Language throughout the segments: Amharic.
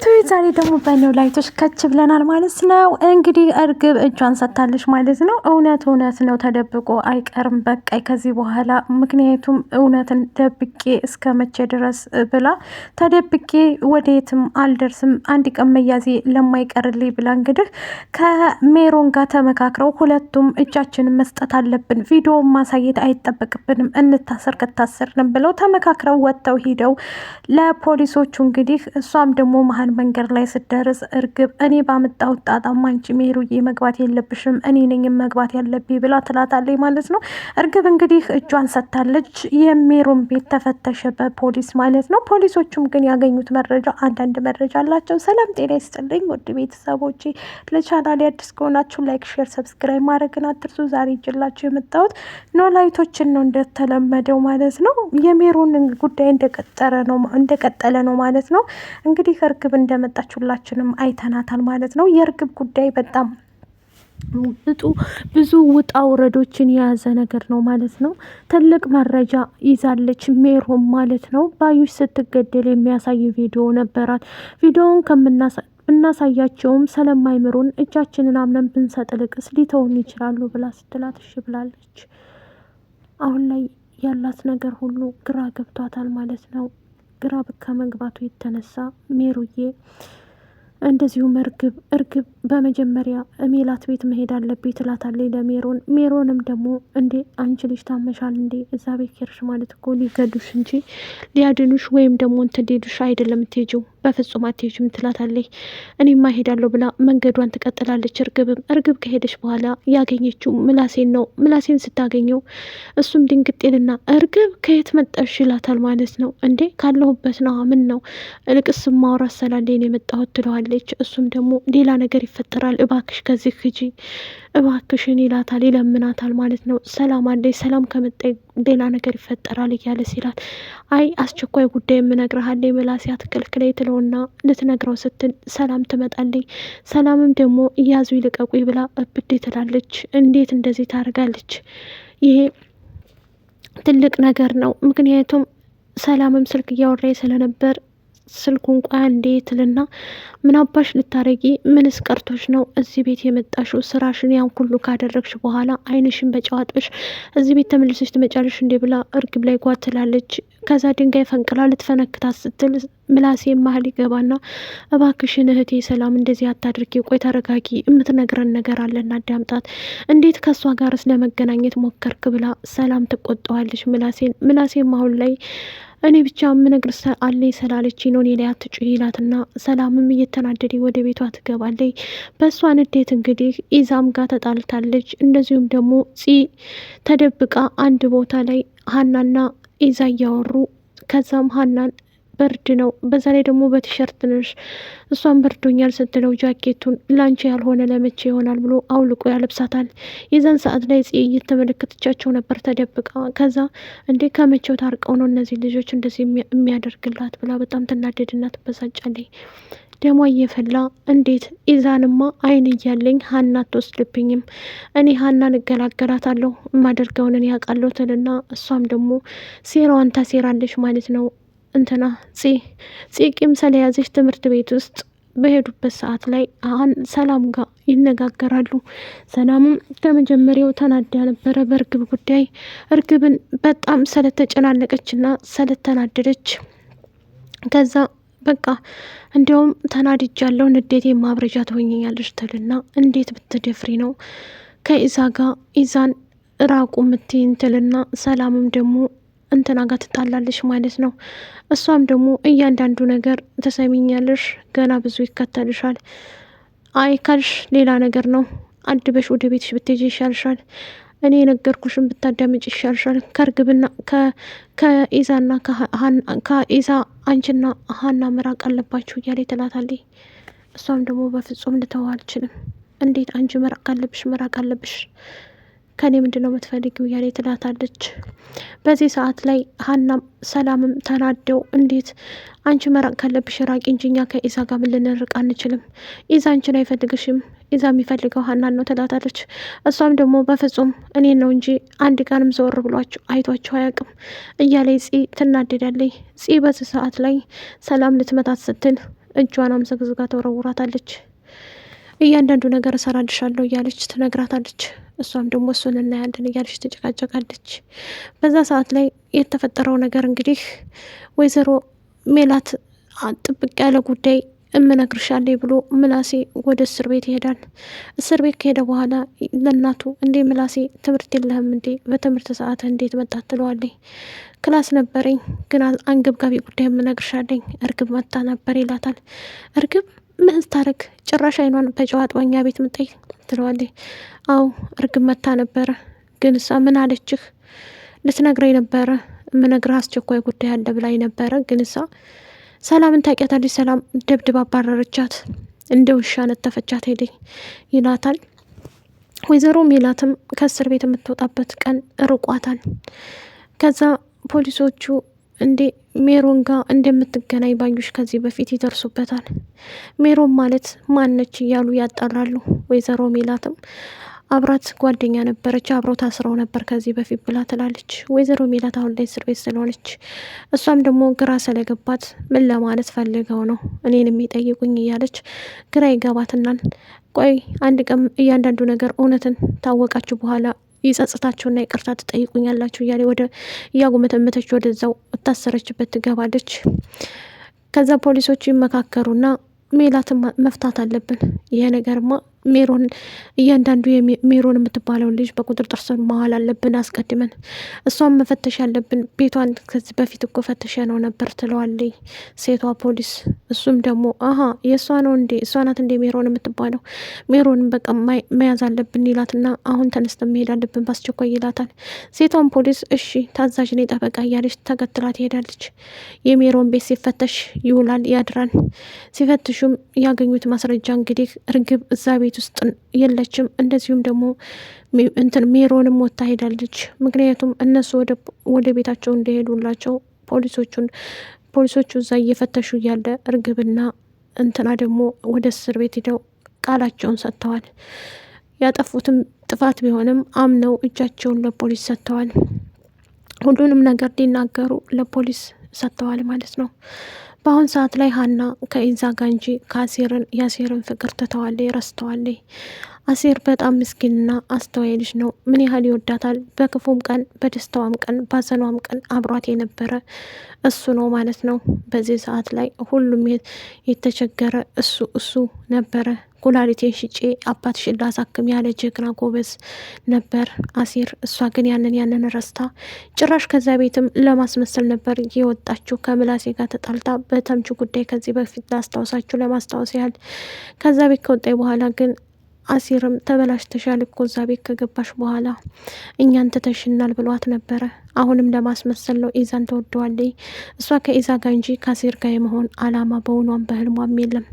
ዛሬ ደግሞ በነው ላይቶች ከች ብለናል ማለት ነው። እንግዲህ እርግብ እጇን ሰጥታለች ማለት ነው። እውነት ነው፣ ተደብቆ አይቀርም በቃ ከዚህ በኋላ ምክንያቱም እውነትን ደብቄ እስከ መቼ ድረስ ብላ ተደብቄ ወደየትም አልደርስም፣ አንድ ቀን መያዜ ለማይቀርልኝ ብላ እንግዲህ ከሜሮን ጋር ተመካክረው ሁለቱም እጃችንን መስጠት አለብን፣ ቪዲዮን ማሳየት አይጠበቅብንም፣ እንታሰር ከታሰርንም ብለው ተመካክረው ወጥተው ሂደው ለፖሊሶቹ እንግዲህ እሷም ደግሞ መሀል መንገድ ላይ ስደርስ እርግብ እኔ ባመጣሁት ጣጣማ አንቺ ሜሩዬ መግባት የለብሽም እኔ ነኝ መግባት ያለብኝ ብላ ትላታለች ማለት ነው። እርግብ እንግዲህ እጇን ሰጥታለች። የሜሮን ቤት ተፈተሸ በፖሊስ ማለት ነው። ፖሊሶቹም ግን ያገኙት መረጃ አንዳንድ መረጃ አላቸው። ሰላም ጤና ይስጥልኝ ውድ ቤተሰቦቼ፣ ለቻናሌ አዲስ ከሆናችሁ ላይክ፣ ሼር፣ ሰብስክራይብ ማድረግን አትርሱ። ዛሬ ይዤላችሁ የመጣሁት ኖላዊቶችን ነው እንደተለመደው ማለት ነው። የሜሮን ጉዳይ እንደቀጠለ ነው ማለት ነው። እንግዲህ እርግብ እንደመጣች ሁላችንም አይተናታል ማለት ነው። የእርግብ ጉዳይ በጣም ብዙ ውጣ ውረዶችን የያዘ ነገር ነው ማለት ነው። ትልቅ መረጃ ይዛለች ሜሮን ማለት ነው። ባዩሽ ስትገደል የሚያሳይ ቪዲዮ ነበራት። ቪዲዮውን ብናሳያቸውም ስለማይምሩን እጃችንን አምነን ብንሰጥ ልቅስ ሊተውን ይችላሉ ብላ ስትላት እሺ ብላለች። አሁን ላይ ያላት ነገር ሁሉ ግራ ገብቷታል ማለት ነው። ግራ ከመግባቱ የተነሳ ሜሩዬ እንደዚሁም እርግብ በመጀመሪያ ሜላት ቤት መሄድ አለብኝ ትላታለች ለሜሮን። ሜሮንም ደግሞ እንዴ አንቺ ልጅ ታመሻል እንዴ? እዛ ቤት ሄድሽ ማለት እኮ ሊገዱሽ እንጂ ሊያድኑሽ ወይም ደግሞ እንትን ሊሄዱሽ አይደለም የምትሄጂው፣ በፍጹም አትሄጂም ትላታለች። እኔማ ሄዳለሁ ብላ መንገዷን ትቀጥላለች። እርግብ ከሄደች በኋላ ያገኘችው ምላሴን ነው። ምላሴን ስታገኘው እሱም ድንግጤልና እርግብ ከየት መጣሽ ይላታል ማለት ነው። እንዴ ካለሁበት ነው፣ ምን ነው እልቅስ ማውራት ስላለኝ ነው የመጣሁት ትለዋለች። እሱም ደግሞ ሌላ ነገር ይፈጠራል እባክሽ ከዚህ ሂጂ እባክሽን ይላታል፣ ይለምናታል ማለት ነው። ሰላም አለኝ፣ ሰላም ከመጣ ሌላ ነገር ይፈጠራል እያለ ሲላት አይ አስቸኳይ ጉዳይ የምነግርሃለኝ ምላሴ አትከልክለኝ ትለውና ልትነግረው ስትል ሰላም ትመጣለኝ። ሰላምም ደግሞ እያዙ ይልቀቁኝ ብላ እብድ ትላለች። እንዴት እንደዚህ ታደርጋለች? ይሄ ትልቅ ነገር ነው። ምክንያቱም ሰላምም ስልክ እያወራኝ ስለነበር ስልኩን ቆይ አንዴ ትልና ምን አባሽ ልታረጊ? ምንስ ቀርቶሽ ነው እዚህ ቤት የመጣሽው? ስራሽን ያን ሁሉ ካደረግሽ በኋላ አይንሽን በጨዋጥሽ እዚህ ቤት ተመልሰሽ ትመጫለሽ እንዴ? ብላ እርግብ ላይ ጓ ትላለች። ከዛ ድንጋይ ፈንቅላ ልትፈነክታት ስትል ምላሴ መሀል ይገባና እባክሽን እህቴ ሰላም እንደዚህ አታድርጊ፣ ቆይ ተረጋጊ፣ የምትነግረን ነገር አለና አዳምጣት፣ እንዴት ከእሷ ጋርስ ለመገናኘት ሞከርክ? ብላ ሰላም ትቆጠዋለች ምላሴም አሁን ላይ እኔ ብቻ የምነግርሽ አለኝ ስላለች ነው እኔ ላይ አትጩሂ ይላትና ሰላምም እየተናደደ ወደ ቤቷ ትገባለች። በእሷ ንዴት እንግዲህ ኢዛም ጋር ተጣልታለች። እንደዚሁም ደግሞ ተደብቃ አንድ ቦታ ላይ ሀናና ኢዛ እያወሩ ከዛም ሀናን በርድ ነው፣ በዛ ላይ ደግሞ በቲሸርት ነሽ፣ እሷን በርዶኛል ስትለው ጃኬቱን ላንቺ ያልሆነ ለመቼ ይሆናል ብሎ አውልቆ ያለብሳታል። የዛን ሰዓት ላይ እየተመለከተቻቸው ነበር ተደብቃ። ከዛ እንዴ ከመቼው ታርቀው ነው እነዚህ ልጆች እንደዚህ የሚያደርግላት ብላ በጣም ትናደድና ትበሳጫለች። ደሟ እየፈላ እንዴት ኢዛንማ አይን እያለኝ ሀና አትወስድብኝም፣ እኔ ሀናን እገላገላታለሁ፣ የማደርገውን እኔ ያውቃለሁ ትልና እሷም ደግሞ ሴራዋን ታሴራለች ማለት ነው። እንትና ቂም ስለያዘች ትምህርት ቤት ውስጥ በሄዱበት ሰዓት ላይ አሁን ሰላም ጋር ይነጋገራሉ። ሰላምም ከመጀመሪያው ተናዳ ነበረ በእርግብ ጉዳይ። እርግብን በጣም ስለተጨናነቀችና ስለተናደደች ከዛ በቃ እንዲያውም ተናድጃለሁ፣ ንዴቴ ማብረጃ ትሆኛለች ትልና እንዴት ብትደፍሪ ነው ከኢዛ ጋር ኢዛን ራቁ ምትይን ትልና ሰላምም ደግሞ እንትና ጋር ትጣላለች ማለት ነው። እሷም ደግሞ እያንዳንዱ ነገር ተሰሚኛለሽ፣ ገና ብዙ ይከተልሻል፣ አይ ካልሽ ሌላ ነገር ነው፣ አድበሽ ወደ ቤትሽ ብትሄጂ ይሻልሻል፣ እኔ የነገርኩሽን ብታዳምጭ ይሻልሻል፣ ከእርግብና ከኢዛና ከኢዛ አንቺና ሀና መራቅ አለባችሁ እያለ ትላታለች። እሷም ደግሞ በፍጹም ልተው አልችልም፣ እንዴት አንቺ መራቅ አለብሽ ከኔ ምንድነው የምትፈልጊው እያለ ትላታለች። በዚህ ሰዓት ላይ ሀናም ሰላምም ተናደው እንዴት አንቺ መራቅ ካለብሽ ራቂ እንጂ እኛ ከኢዛ ጋር ምን ልንርቅ አንችልም፣ ኢዛ አንቺን አይፈልግሽም፣ ኢዛ የሚፈልገው ሀናን ነው ትላታለች። እሷም ደግሞ በፍጹም እኔን ነው እንጂ አንድ ቀንም ዘወር ብሏችሁ አይቷችሁ አያውቅም እያለ ትናደዳለች። በዚህ ሰዓት ላይ ሰላም ልትመታት ስትል እጇን አምዘግዝጋ ተወረውራታለች። እያንዳንዱ ነገር እሰራልሻለሁ እያለች ትነግራታለች። እሷም ደግሞ እሱን እናያለን እያለች ትጨቃጨቃለች። በዛ ሰዓት ላይ የተፈጠረው ነገር እንግዲህ ወይዘሮ ሜላት ጥብቅ ያለ ጉዳይ እምነግርሻለሁ ብሎ ምላሴ ወደ እስር ቤት ይሄዳል። እስር ቤት ከሄደ በኋላ ለእናቱ እንዴ ምላሴ ትምህርት የለህም እንዴ? በትምህርት ሰዓት እንዴት መጣ ትለዋለች። ክላስ ነበረኝ ግን አንገብጋቢ ጉዳይ እምነግርሻለኝ እርግብ መጣ ነበር ይላታል። እርግብ ምን ስታረግ ጭራሽ አይኗን በጨዋጥ በኛ ቤት ምጠይ ትለዋለች። አው እርግብ መታ ነበረ ግን እሷ ምን አለችህ? ልትነግረኝ ነበረ ምነግርህ አስቸኳይ ጉዳይ አለ ብላኝ ነበረ ግን እሷ ሰላምን ታውቂያታለች፣ ሰላም ደብድባ አባረረቻት፣ እንደ ውሻ ነተፈቻት ሄደኝ ይላታል። ወይዘሮ ሜላትም ከእስር ቤት የምትወጣበት ቀን ርቋታል። ከዛ ፖሊሶቹ እንዴ ሜሮን ጋር እንደምትገናኝ ባዩሽ ከዚህ በፊት ይደርሱበታል። ሜሮን ማለት ማነች እያሉ ያጣራሉ። ወይዘሮ ሜላትም አብራት ጓደኛ ነበረች፣ አብረው ታስረው ነበር ከዚህ በፊት ብላ ትላለች። ወይዘሮ ሜላት አሁን ላይ እስር ቤት ስለሆነች እሷም ደግሞ ግራ ስለገባት ምን ለማለት ፈልገው ነው እኔን የሚጠይቁኝ እያለች ግራ ይገባትናል። ቆይ አንድ ቀን እያንዳንዱ ነገር እውነትን ታወቃችሁ በኋላ ይጸጽታችሁና ይቅርታ ትጠይቁኛላችሁ እያለ ወደ እያጉመተመተች ወደዛው እታሰረችበት ትገባለች። ከዛ ፖሊሶች ይመካከሩና ሜላትን መፍታት አለብን፣ ይሄ ነገርማ ሜሮን እያንዳንዱ ሜሮን የምትባለውን ልጅ በቁጥጥር ስር ማዋል አለብን አስቀድመን፣ እሷን መፈተሽ ያለብን፣ ቤቷን ከዚህ በፊት እኮ ፈተሸ ነው ነበር ትለዋለች ሴቷ ፖሊስ። እሱም ደግሞ አሀ የእሷ ነው እንዴ? እሷ ናት እንዴ ሜሮን የምትባለው? ሜሮንን በቃ መያዝ አለብን ይላትና አሁን ተነስተን መሄድ አለብን በአስቸኳይ ይላታል። ሴቷን ፖሊስ እሺ ታዛዥ ነኝ ጠበቃ እያለች ተከትላ ትሄዳለች። የሜሮን ቤት ሲፈተሽ ይውላል ያድራል። ሲፈትሹም ያገኙት ማስረጃ እንግዲህ እርግብ እዛ ቤት ውስጥ የለችም። እንደዚሁም ደግሞ እንትን ሜሮንም ወታ ሄዳለች። ምክንያቱም እነሱ ወደ ቤታቸው እንደሄዱላቸው ፖሊሶቹ እዛ እየፈተሹ እያለ እርግብና እንትና ደግሞ ወደ እስር ቤት ሄደው ቃላቸውን ሰጥተዋል። ያጠፉትም ጥፋት ቢሆንም አምነው እጃቸውን ለፖሊስ ሰጥተዋል። ሁሉንም ነገር ሊናገሩ ለፖሊስ ሰጥተዋል ማለት ነው። በአሁን ሰዓት ላይ ሀና ከኢዛ ጋር እንጂ የአሴርን ፍቅር ትተዋለች፣ ረስተዋለች። አሴር በጣም ምስኪንና አስተዋይ ልጅ ነው። ምን ያህል ይወዳታል። በክፉም ቀን በደስታዋም ቀን ባዘኗም ቀን አብሯት የነበረ እሱ ነው ማለት ነው። በዚህ ሰዓት ላይ ሁሉም የተቸገረ እሱ ነበረ። ኩላሊቴን ሽጬ አባትሽን ላሳክም ያለ ጀግና ጎበዝ ነበር አሴር። እሷ ግን ያንን ረስታ ጭራሽ ከዛ ቤትም ለማስመሰል ነበር የወጣችው። ከምላሴ ጋር ተጣልታ በተምቹ ጉዳይ ከዚህ በፊት ለማስታወስ ያህል ከዛ ቤት ከወጣኝ በኋላ ግን አሴርም ተበላሽተሻል እኮ እዛ ቤት ከገባሽ በኋላ እኛን ትተሽናል ብሏት ነበረ። አሁንም ለማስመሰል ነው። ኢዛን ተወደዋለች እሷ ከኢዛ ጋር እንጂ ከአሴር ጋር የመሆን አላማ በውኗም በህልሟም የለም።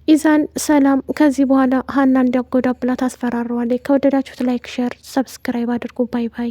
ኢዛን ሰላም ከዚህ በኋላ ሀና እንዲያጎዳ ብላ ታስፈራረዋለች። ከወደዳችሁት ላይክ፣ ሼር፣ ሰብስክራይብ አድርጉ። ባይ ባይ።